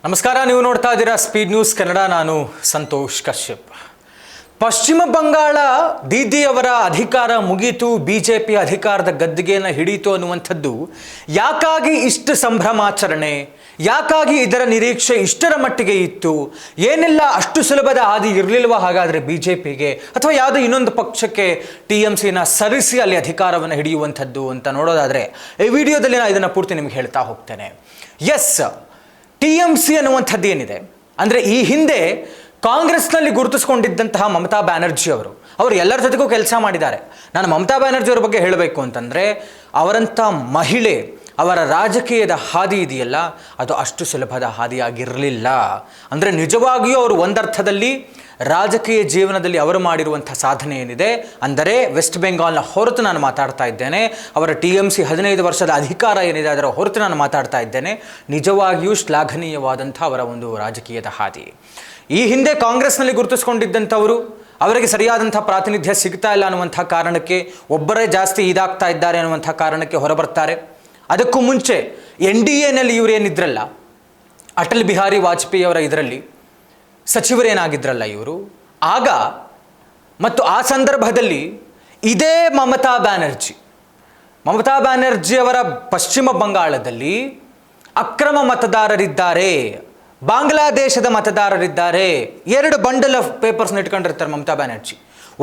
ನಮಸ್ಕಾರ, ನೀವು ನೋಡ್ತಾ ಇದ್ದೀರಾ ಸ್ಪೀಡ್ ನ್ಯೂಸ್ ಕನ್ನಡ. ನಾನು ಸಂತೋಷ್ ಕಶ್ಯಪ್. ಪಶ್ಚಿಮ ಬಂಗಾಳ ದೀದಿಯವರ ಅಧಿಕಾರ ಮುಗೀತು, ಬಿಜೆಪಿ ಅಧಿಕಾರದ ಗದ್ದುಗೆಯನ್ನು ಹಿಡಿಯಿತು ಅನ್ನುವಂಥದ್ದು ಯಾಕಾಗಿ ಇಷ್ಟು ಸಂಭ್ರಮಾಚರಣೆ, ಯಾಕಾಗಿ ಇದರ ನಿರೀಕ್ಷೆ ಇಷ್ಟರ ಮಟ್ಟಿಗೆ ಇತ್ತು, ಏನೆಲ್ಲ ಅಷ್ಟು ಸುಲಭದ ಹಾದಿ ಇರಲಿಲ್ವ ಹಾಗಾದರೆ ಬಿಜೆಪಿಗೆ ಅಥವಾ ಯಾವುದೋ ಇನ್ನೊಂದು ಪಕ್ಷಕ್ಕೆ TMCನ ಸರಿಸಿ ಅಲ್ಲಿ ಅಧಿಕಾರವನ್ನು ಹಿಡಿಯುವಂಥದ್ದು ಅಂತ ನೋಡೋದಾದರೆ ಈ ವಿಡಿಯೋದಲ್ಲಿ ನಾನು ಇದನ್ನು ಪೂರ್ತಿ ನಿಮ್ಗೆ ಹೇಳ್ತಾ ಹೋಗ್ತೇನೆ. ಎಸ್, TMC ಅನ್ನುವಂಥದ್ದು ಏನಿದೆ ಅಂದರೆ ಈ ಹಿಂದೆ ಕಾಂಗ್ರೆಸ್ನಲ್ಲಿ ಗುರುತಿಸ್ಕೊಂಡಿದ್ದಂತಹ ಮಮತಾ ಬ್ಯಾನರ್ಜಿ ಅವರು ಎಲ್ಲರ ಜೊತೆಗೂ ಕೆಲಸ ಮಾಡಿದ್ದಾರೆ. ನಾನು ಮಮತಾ ಬ್ಯಾನರ್ಜಿ ಅವರ ಬಗ್ಗೆ ಹೇಳಬೇಕು ಅಂತಂದರೆ ಅವರಂಥ ಮಹಿಳೆ, ಅವರ ರಾಜಕೀಯದ ಹಾದಿ ಇದೆಯಲ್ಲ ಅದು ಅಷ್ಟು ಸುಲಭದ ಹಾದಿಯಾಗಿರಲಿಲ್ಲ. ಅಂದರೆ ನಿಜವಾಗಿಯೂ ಅವರು ಒಂದರ್ಥದಲ್ಲಿ ರಾಜಕೀಯ ಜೀವನದಲ್ಲಿ ಅವರು ಮಾಡಿರುವಂಥ ಸಾಧನೆ ಏನಿದೆ ಅಂದರೆ ವೆಸ್ಟ್ ಬೆಂಗಾಲ್ನ ಹೊರತು ನಾನು ಮಾತಾಡ್ತಾ ಇದ್ದೇನೆ. ಅವರ TMC 15 ವರ್ಷದ ಅಧಿಕಾರ ಏನಿದೆ ಅದರ ಹೊರತು ನಾನು ಮಾತಾಡ್ತಾ ಇದ್ದೇನೆ. ನಿಜವಾಗಿಯೂ ಶ್ಲಾಘನೀಯವಾದಂಥ ಅವರ ಒಂದು ರಾಜಕೀಯದ ಹಾದಿ. ಈ ಹಿಂದೆ ಕಾಂಗ್ರೆಸ್ನಲ್ಲಿ ಗುರುತಿಸ್ಕೊಂಡಿದ್ದಂಥವರು ಅವರಿಗೆ ಸರಿಯಾದಂಥ ಪ್ರಾತಿನಿಧ್ಯ ಸಿಗ್ತಾ ಇಲ್ಲ ಅನ್ನುವಂಥ ಕಾರಣಕ್ಕೆ, ಒಬ್ಬರೇ ಜಾಸ್ತಿ ಇದಾಗ್ತಾ ಇದ್ದಾರೆ ಅನ್ನುವಂಥ ಕಾರಣಕ್ಕೆ ಹೊರಬರ್ತಾರೆ. ಅದಕ್ಕೂ ಮುಂಚೆ NDAನಲ್ಲಿ ಇವರೇನಿದ್ರಲ್ಲ, ಅಟಲ್ ಬಿಹಾರಿ ವಾಜಪೇಯಿ ಅವರ ಇದರಲ್ಲಿ ಸಚಿವರೇನಾಗಿದ್ರಲ್ಲ ಇವರು, ಆಗ ಮತ್ತು ಆ ಸಂದರ್ಭದಲ್ಲಿ ಇದೇ ಮಮತಾ ಬ್ಯಾನರ್ಜಿ ಅವರ ಪಶ್ಚಿಮ ಬಂಗಾಳದಲ್ಲಿ ಅಕ್ರಮ ಮತದಾರರಿದ್ದಾರೆ, ಬಾಂಗ್ಲಾದೇಶದ ಮತದಾರರಿದ್ದಾರೆ. 2 ಬಂಡಲ್ ಆಫ್ ಪೇಪರ್ಸ್ನ ಇಟ್ಕೊಂಡಿರ್ತಾರೆ ಮಮತಾ ಬ್ಯಾನರ್ಜಿ.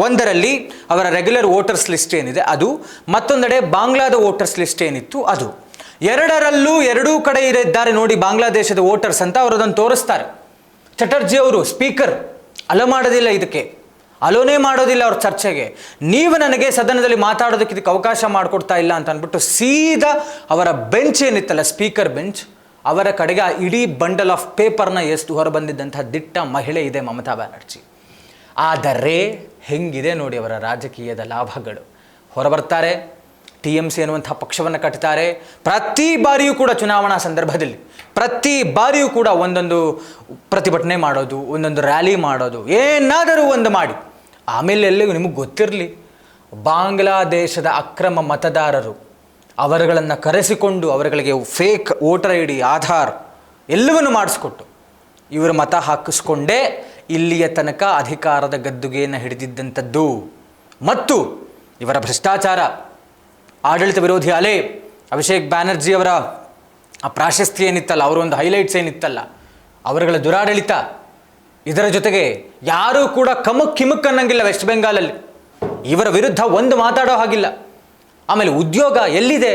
ಒಂದರಲ್ಲಿ ಅವರ ರೆಗ್ಯುಲರ್ ವೋಟರ್ಸ್ ಲಿಸ್ಟ್ ಏನಿದೆ ಅದು, ಮತ್ತೊಂದೆಡೆ ಬಾಂಗ್ಲಾದ ವೋಟರ್ಸ್ ಲಿಸ್ಟ್ ಏನಿತ್ತು ಅದು. ಎರಡೂ ಕಡೆ ಇದ್ದಾರೆ ನೋಡಿ ಬಾಂಗ್ಲಾದೇಶದ ವೋಟರ್ಸ್ ಅಂತ ಅವರದನ್ನು ತೋರಿಸ್ತಾರೆ. ಚಟರ್ಜಿ ಅವರು ಸ್ಪೀಕರ್ ಅಲೋನೇ ಮಾಡೋದಿಲ್ಲ ಅವ್ರ ಚರ್ಚೆಗೆ. ನೀವು ನನಗೆ ಸದನದಲ್ಲಿ ಮಾತಾಡೋದಕ್ಕೆ ಇದಕ್ಕೆ ಅವಕಾಶ ಮಾಡಿಕೊಡ್ತಾ ಇಲ್ಲ ಅಂತ ಅಂದ್ಬಿಟ್ಟು ಸೀದಾ ಅವರ ಬೆಂಚ್ ಏನಿತ್ತಲ್ಲ, ಸ್ಪೀಕರ್ ಬೆಂಚ್, ಅವರ ಕಡೆಗೆ ಆ ಇಡೀ ಬಂಡಲ್ ಆಫ್ ಪೇಪರ್ನ ಎಷ್ಟು ಹೊರಬಂದಿದ್ದಂಥ ದಿಟ್ಟ ಮಹಿಳೆ ಇದೆ ಮಮತಾ ಬ್ಯಾನರ್ಜಿ. ಆದರೆ ಹೆಂಗಿದೆ ನೋಡಿ ಅವರ ರಾಜಕೀಯದ ಲಾಭಗಳು. ಹೊರಬರ್ತಾರೆ, TMC ಅನ್ನುವಂಥ ಪಕ್ಷವನ್ನು ಕಟ್ತಾರೆ. ಪ್ರತಿ ಬಾರಿಯೂ ಕೂಡ ಚುನಾವಣಾ ಸಂದರ್ಭದಲ್ಲಿ ಪ್ರತಿ ಬಾರಿಯೂ ಕೂಡ ಒಂದೊಂದು ಪ್ರತಿಭಟನೆ ಮಾಡೋದು, ಒಂದೊಂದು ರ್ಯಾಲಿ ಮಾಡೋದು, ಏನಾದರೂ ಒಂದು ಮಾಡಿ ಆಮೇಲೆ ಎಲ್ಲಿಗೂ ನಿಮಗೆ ಗೊತ್ತಿರಲಿ ಬಾಂಗ್ಲಾದೇಶದ ಅಕ್ರಮ ಮತದಾರರು ಅವರುಗಳನ್ನು ಕರೆಸಿಕೊಂಡು ಅವರುಗಳಿಗೆ ಫೇಕ್ ವೋಟರ್ ID, ಆಧಾರ್ ಎಲ್ಲವನ್ನು ಮಾಡಿಸ್ಕೊಟ್ಟು ಇವರು ಮತ ಹಾಕಿಸ್ಕೊಂಡೇ ಇಲ್ಲಿಯ ತನಕ ಅಧಿಕಾರದ ಗದ್ದುಗೆಯನ್ನು ಹಿಡಿದಿದ್ದಂಥದ್ದು. ಮತ್ತು ಇವರ ಭ್ರಷ್ಟಾಚಾರ, ಆಡಳಿತ ವಿರೋಧಿ ಅಲೆ, ಅಭಿಷೇಕ್ ಬ್ಯಾನರ್ಜಿಯವರ ಆ ಪ್ರಾಶಸ್ತ್ಯ ಏನಿತ್ತಲ್ಲ, ಅವರೊಂದು ಹೈಲೈಟ್ಸ್ ಏನಿತ್ತಲ್ಲ, ಅವರುಗಳ ದುರಾಡಳಿತ, ಇದರ ಜೊತೆಗೆ ಯಾರೂ ಕೂಡ ಕಿಮಕ್ ಅನ್ನಂಗಿಲ್ಲ ವೆಸ್ಟ್ ಬೆಂಗಾಲಲ್ಲಿ. ಇವರ ವಿರುದ್ಧ ಒಂದು ಮಾತಾಡೋ ಹಾಗಿಲ್ಲ. ಆಮೇಲೆ ಉದ್ಯೋಗ ಎಲ್ಲಿದೆ?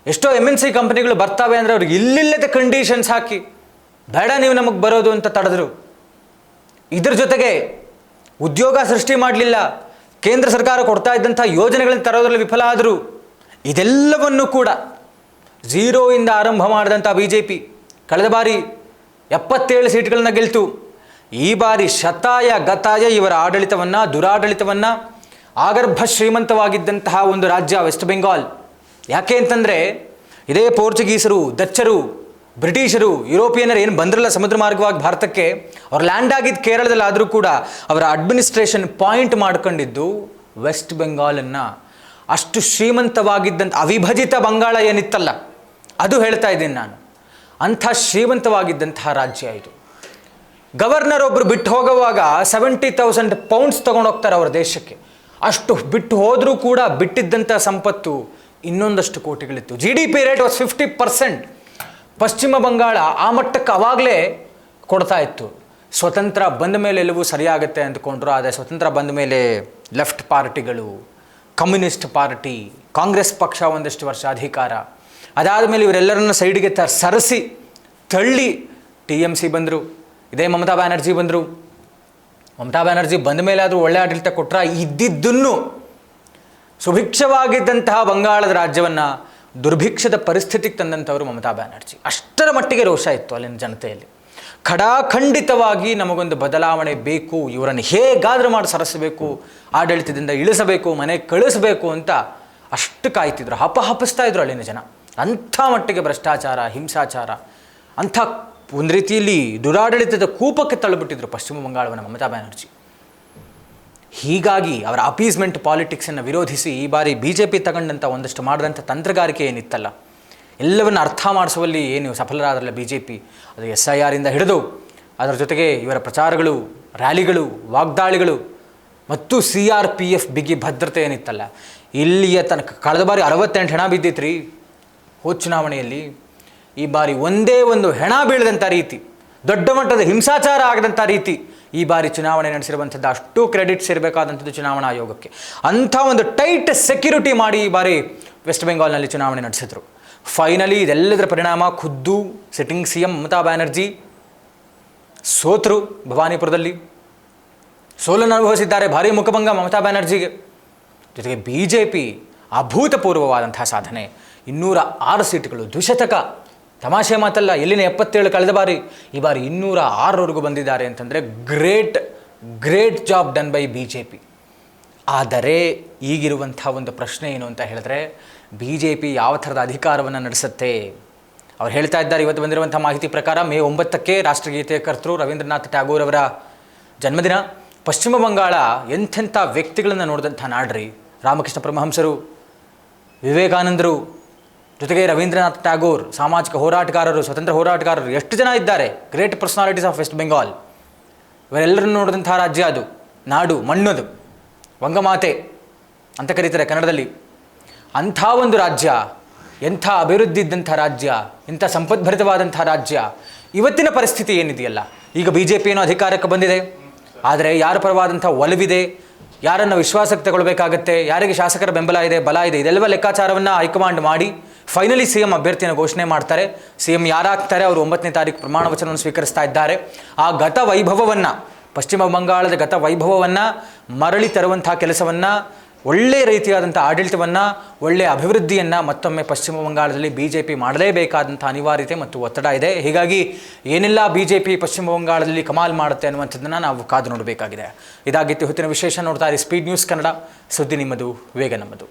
ಎಷ್ಟೋ MNC ಕಂಪನಿಗಳು ಬರ್ತಾವೆ ಅಂದರೆ ಅವ್ರಿಗೆ ಇಲ್ಲಿಲ್ಲದ ಕಂಡೀಷನ್ಸ್ ಹಾಕಿ ಬೇಡ ನೀವು ನಮಗೆ ಬರೋದು ಅಂತ ತಡೆದ್ರು. ಇದ್ರ ಜೊತೆಗೆ ಉದ್ಯೋಗ ಸೃಷ್ಟಿ ಮಾಡಲಿಲ್ಲ, ಕೇಂದ್ರ ಸರ್ಕಾರ ಕೊಡ್ತಾ ಇದ್ದಂಥ ಯೋಜನೆಗಳನ್ನು ತರೋದ್ರಲ್ಲಿ ವಿಫಲ ಆದರು. ಇದೆಲ್ಲವನ್ನು ಕೂಡ ಝೀರೋಯಿಂದ ಆರಂಭ ಮಾಡಿದಂಥ BJP ಕಳೆದ ಬಾರಿ 77 ಸೀಟ್ಗಳನ್ನ ಗೆಲ್ತು. ಈ ಬಾರಿ ಶತಾಯ ಗತಾಯ ಇವರ ಆಡಳಿತವನ್ನು, ದುರಾಡಳಿತವನ್ನು, ಆಗರ್ಭ ಶ್ರೀಮಂತವಾಗಿದ್ದಂತಹ ಒಂದು ರಾಜ್ಯ ವೆಸ್ಟ್ ಬೆಂಗಾಲ್. ಯಾಕೆ ಅಂತಂದರೆ ಇದೇ ಪೋರ್ಚುಗೀಸರು, ಡಚ್ಚರು, ಬ್ರಿಟಿಷರು, ಯುರೋಪಿಯನ್ನರು ಏನು ಬಂದ್ರಲ್ಲ ಸಮುದ್ರ ಮಾರ್ಗವಾಗಿ ಭಾರತಕ್ಕೆ, ಅವ್ರು ಲ್ಯಾಂಡ್ ಆಗಿದ್ದು ಕೇರಳದಲ್ಲಿ ಆದರೂ ಕೂಡ ಅವರ ಅಡ್ಮಿನಿಸ್ಟ್ರೇಷನ್ ಪಾಯಿಂಟ್ ಮಾಡ್ಕೊಂಡಿದ್ದು ವೆಸ್ಟ್ ಬೆಂಗಾಲನ್ನು. ಅಷ್ಟು ಶ್ರೀಮಂತವಾಗಿದ್ದಂಥ ಅವಿಭಜಿತ ಬಂಗಾಳ ಏನಿತ್ತಲ್ಲ ಅದು ಹೇಳ್ತಾ ಇದ್ದೀನಿ ನಾನು. ಅಂಥ ಶ್ರೀಮಂತವಾಗಿದ್ದಂತಹ ರಾಜ್ಯ ಇದು. ಗವರ್ನರ್ ಒಬ್ಬರು ಬಿಟ್ಟು ಹೋಗುವಾಗ 70,000 ಪೌಂಡ್ಸ್ ತೊಗೊಂಡು ಹೋಗ್ತಾರೆ ಅವರ ದೇಶಕ್ಕೆ. ಅಷ್ಟು ಬಿಟ್ಟು ಹೋದರೂ ಕೂಡ ಬಿಟ್ಟಿದ್ದಂಥ ಸಂಪತ್ತು ಇನ್ನೊಂದಷ್ಟು ಕೋಟಿಗಳಿತ್ತು. GDP rate was 50%. ಪಶ್ಚಿಮ ಬಂಗಾಳ ಆ ಮಟ್ಟಕ್ಕೆ ಆವಾಗಲೇ ಕೊಡ್ತಾ ಇತ್ತು. ಸ್ವತಂತ್ರ ಬಂದ ಮೇಲೆ ಎಲ್ಲವೂ ಸರಿಯಾಗುತ್ತೆ ಅಂದ್ಕೊಂಡ್ರು. ಆದರೆ ಸ್ವತಂತ್ರ ಬಂದ ಮೇಲೆ ಲೆಫ್ಟ್ ಪಾರ್ಟಿಗಳು, ಕಮ್ಯುನಿಸ್ಟ್ ಪಾರ್ಟಿ, ಕಾಂಗ್ರೆಸ್ ಪಕ್ಷ ಒಂದಷ್ಟು ವರ್ಷ ಅಧಿಕಾರ, ಅದಾದ ಮೇಲೆ ಇವರೆಲ್ಲರನ್ನ ಸೈಡಿಗೆ ಸರಿಸಿ ತಳ್ಳಿ TMC ಬಂದರು. ಇದೇ ಮಮತಾ ಬ್ಯಾನರ್ಜಿ ಬಂದರು. ಮಮತಾ ಬ್ಯಾನರ್ಜಿ ಬಂದ ಮೇಲೆ ಆದರೂ ಒಳ್ಳೆ ಆಡಳಿತ ಕೊಟ್ಟರೆ ಇದ್ದಿದ್ದನ್ನು ಸುಭಿಕ್ಷವಾಗಿದ್ದಂತಹ ಬಂಗಾಳದ ರಾಜ್ಯವನ್ನು ದುರ್ಭಿಕ್ಷದ ಪರಿಸ್ಥಿತಿಗೆ ತಂದಂಥವರು ಮಮತಾ ಬ್ಯಾನರ್ಜಿ. ಅಷ್ಟರ ಮಟ್ಟಿಗೆ ರೋಷ ಇತ್ತು ಅಲ್ಲಿನ ಜನತೆಯಲ್ಲಿ. ಖಡಾಖಂಡಿತವಾಗಿ ನಮಗೊಂದು ಬದಲಾವಣೆ ಬೇಕು, ಇವರನ್ನು ಹೇಗಾದರೂ ಮಾಡಿ ಸರಿಸಬೇಕು, ಆಡಳಿತದಿಂದ ಇಳಿಸಬೇಕು, ಮನೆಗೆ ಕಳಿಸಬೇಕು ಅಂತ ಅಷ್ಟು ಕಾಯ್ತಿದ್ರು, ಹಪ್ಪಿಸ್ತಾ ಇದ್ರು ಅಲ್ಲಿನ ಜನ. ಅಂಥ ಮಟ್ಟಿಗೆ ಭ್ರಷ್ಟಾಚಾರ, ಹಿಂಸಾಚಾರ, ಅಂಥ ಒಂದು ರೀತಿಯಲ್ಲಿ ದುರಾಡಳಿತದ ಕೂಪಕ್ಕೆ ತಳ್ಳಿಬಿಟ್ಟಿದ್ರು ಪಶ್ಚಿಮ ಬಂಗಾಳವನ್ನು ಮಮತಾ ಬ್ಯಾನರ್ಜಿ. ಹೀಗಾಗಿ ಅವರ ಅಪೀಸ್ಮೆಂಟ್ ಪಾಲಿಟಿಕ್ಸನ್ನು ವಿರೋಧಿಸಿ ಈ ಬಾರಿ BJP ತಗೊಂಡಂಥ ಒಂದಷ್ಟು ಮಾಡಿದಂಥ ತಂತ್ರಗಾರಿಕೆ ಏನಿತ್ತಲ್ಲ, ಎಲ್ಲವನ್ನು ಅರ್ಥ ಮಾಡಿಸುವಲ್ಲಿ ಏನು ಸಫಲರಾದ್ರಲ್ಲ BJP. ಅದು SIR ಇಂದ ಹಿಡಿದು ಅದರ ಜೊತೆಗೆ ಇವರ ಪ್ರಚಾರಗಳು, ರ್ಯಾಲಿಗಳು, ವಾಗ್ದಾಳಿಗಳು ಮತ್ತು CRPF ಬಿಗಿ ಭದ್ರತೆ ಏನಿತ್ತಲ್ಲ, ಇಲ್ಲಿಯ ತನಕ ಕಳೆದ ಬಾರಿ 68 ಹೆಣ ಬಿದ್ದಿತ್ತು ರೀ ಹೋದ ಚುನಾವಣೆಯಲ್ಲಿ. ಈ ಬಾರಿ ಒಂದೇ ಒಂದು ಹೆಣ ಬೀಳದಂಥ ರೀತಿ, ದೊಡ್ಡ ಮಟ್ಟದ ಹಿಂಸಾಚಾರ ಆಗದಂಥ ರೀತಿ ಈ ಬಾರಿ ಚುನಾವಣೆ ನಡೆಸಿರುವಂಥದ್ದು ಅಷ್ಟು ಕ್ರೆಡಿಟ್ಸ್ ಇರಬೇಕಾದಂಥದ್ದು ಚುನಾವಣಾ ಆಯೋಗಕ್ಕೆ. ಅಂಥ ಒಂದು ಟೈಟ್ ಸೆಕ್ಯೂರಿಟಿ ಮಾಡಿ ಈ ಬಾರಿ ವೆಸ್ಟ್ ಬೆಂಗಾಲ್ನಲ್ಲಿ ಚುನಾವಣೆ ನಡೆಸಿದ್ರು. ಫೈನಲಿ ಇದೆಲ್ಲದರ ಪರಿಣಾಮ ಖುದ್ದು ಸಿಟ್ಟಿಂಗ್ CM ಮಮತಾ ಬ್ಯಾನರ್ಜಿ ಸೋತರು. ಭವಾನಿಪುರದಲ್ಲಿ ಸೋಲನ್ನು ಅನುಭವಿಸಿದ್ದಾರೆ. ಭಾರೀ ಮುಖಭಂಗ ಮಮತಾ ಬ್ಯಾನರ್ಜಿಗೆ. ಜೊತೆಗೆ BJP ಅಭೂತಪೂರ್ವವಾದಂತಹ ಸಾಧನೆ, 206 ಸೀಟುಗಳು, ದ್ವಿಶತಕ. ತಮಾಷೆ ಮಾತಲ್ಲ. ಎಲ್ಲಿನ 77 ಕಳೆದ ಬಾರಿ, ಈ ಬಾರಿ 206ವರೆಗೂ ಬಂದಿದ್ದಾರೆ ಅಂತಂದರೆ great job done by BJP. ಆದರೆ ಈಗಿರುವಂಥ ಒಂದು ಪ್ರಶ್ನೆ ಏನು ಅಂತ ಹೇಳಿದ್ರೆ, BJP ಯಾವ ಥರದ ಅಧಿಕಾರವನ್ನು ನಡೆಸುತ್ತೆ? ಅವ್ರು ಹೇಳ್ತಾ ಇದ್ದಾರೆ, ಇವತ್ತು ಬಂದಿರುವಂಥ ಮಾಹಿತಿ ಪ್ರಕಾರ ಮೇ 9ಕ್ಕೆ ರಾಷ್ಟ್ರಗೀತೆಯ ಕರ್ತೃ ರವೀಂದ್ರನಾಥ್ ಟ್ಯಾಗೋರ್ ಅವರ ಜನ್ಮದಿನ. ಪಶ್ಚಿಮ ಬಂಗಾಳ ಎಂಥೆಂಥ ವ್ಯಕ್ತಿಗಳನ್ನು ನೋಡಿದಂಥ ನಾಡ್ರಿ. ರಾಮಕೃಷ್ಣ ಪರಮಹಂಸರು, ವಿವೇಕಾನಂದರು, ಜೊತೆಗೆ ರವೀಂದ್ರನಾಥ್ ಟ್ಯಾಗೋರ್, ಸಾಮಾಜಿಕ ಹೋರಾಟಗಾರರು, ಸ್ವತಂತ್ರ ಹೋರಾಟಗಾರರು, ಎಷ್ಟು ಜನ ಇದ್ದಾರೆ. Great personalities of West Bengal. ಇವರೆಲ್ಲರನ್ನು ನೋಡಿದಂಥ ರಾಜ್ಯ ಅದು, ನಾಡು, ಮಣ್ಣದು, ವಂಗಮಾತೆ ಅಂತ ಕರೀತಾರೆ ಕನ್ನಡದಲ್ಲಿ. ಅಂಥ ಒಂದು ರಾಜ್ಯ, ಎಂಥ ಅಭಿವೃದ್ಧಿ ಇದ್ದಂಥ ರಾಜ್ಯ, ಇಂಥ ಸಂಪದ್ಭರಿತವಾದಂಥ ರಾಜ್ಯ, ಇವತ್ತಿನ ಪರಿಸ್ಥಿತಿ ಏನಿದೆಯಲ್ಲ, ಈಗ BJP ಏನೋ ಅಧಿಕಾರಕ್ಕೆ ಬಂದಿದೆ, ಆದರೆ ಯಾರ ಪರವಾದಂಥ ಒಲವಿದೆ, ಯಾರನ್ನು ವಿಶ್ವಾಸಕ್ಕೆ ತಗೊಳ್ಬೇಕಾಗತ್ತೆ, ಯಾರಿಗೆ ಶಾಸಕರ ಬೆಂಬಲ ಇದೆ, ಬಲ ಇದೆ, ಇದೆಲ್ಲವ ಲೆಕ್ಕಾಚಾರವನ್ನು ಹೈಕಮಾಂಡ್ ಮಾಡಿ ಫೈನಲಿ CM ಅಭ್ಯರ್ಥಿಯನ್ನು ಘೋಷಣೆ ಮಾಡ್ತಾರೆ. CM ಯಾರಾಗ್ತಾರೆ ಅವರು 9ನೇ ತಾರೀಕು ಪ್ರಮಾಣ ವಚನವನ್ನು ಸ್ವೀಕರಿಸ್ತಾ ಇದ್ದಾರೆ. ಆ ಗತ ವೈಭವವನ್ನು, ಪಶ್ಚಿಮ ಬಂಗಾಳದ ಗತ ವೈಭವವನ್ನು ಮರಳಿ ತರುವಂಥ ಕೆಲಸವನ್ನು, ಒಳ್ಳೆಯ ರೀತಿಯಾದಂಥ ಆಡಳಿತವನ್ನು, ಒಳ್ಳೆಯ ಅಭಿವೃದ್ಧಿಯನ್ನು ಮತ್ತೊಮ್ಮೆ ಪಶ್ಚಿಮ ಬಂಗಾಳದಲ್ಲಿ BJP ಮಾಡಲೇಬೇಕಾದಂಥ ಅನಿವಾರ್ಯತೆ ಮತ್ತು ಒತ್ತಡ ಇದೆ. ಹೀಗಾಗಿ ಏನೆಲ್ಲ BJP ಪಶ್ಚಿಮ ಬಂಗಾಳದಲ್ಲಿ ಕಮಾಲ್ ಮಾಡುತ್ತೆ ಅನ್ನುವಂಥದ್ದನ್ನು ನಾವು ಕಾದು ನೋಡಬೇಕಾಗಿದೆ. ಇದಾಗಿತ್ತು ಹೊತ್ತಿನ ವಿಶೇಷ. ನೋಡ್ತಾ ಇರಿ ಸ್ಪೀಡ್ ನ್ಯೂಸ್ ಕನ್ನಡ. ಸುದ್ದಿ ನಿಮ್ಮದು, ವೇಗ ನಮ್ಮದು.